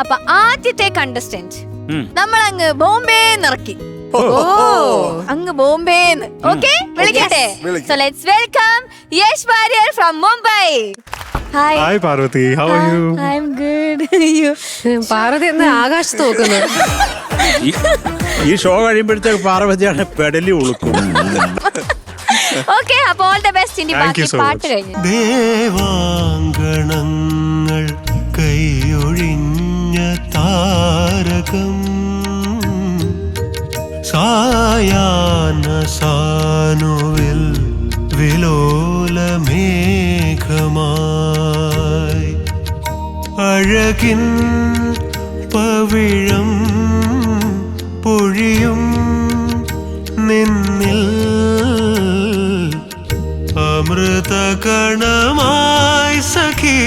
അപ്പൊ ആദ്യത്തെ കണ്ടസ്റ്റന്റ് നമ്മൾ അങ്ങ് ബോംബെ ഇറക്കി. അങ്ങ് ബോംബെന്ന്. ഓക്കെ, വിളിക്കട്ടെ. So let's welcome Yash Warrier from Mumbai. Hi Parvati, how are you? I'm good. Parvati എന്ന് ആകാശത്ത് നോക്കുന്നു. ഈ ഷോ കഴിയുമ്പോഴത്തേക്ക് പാർവതിയാണ് പെടലി ഉളുക്കും. ഓക്കെ, അപ്പോൾ ഓൾ ദി ബെസ്റ്റ്. ഇനി ബാക്കി പാട്ട് കഴിഞ്ഞു. ദേവാങ്കണങ്ങൾ കൈയൊഴിഞ്ഞ താരകം സായാഹ്ന സാനുവിൽ വിലോലമേഘമായി അഴകിൻ പവിഴം പൊഴിയും നിന്നിൽ അമൃതകണമായി സഖി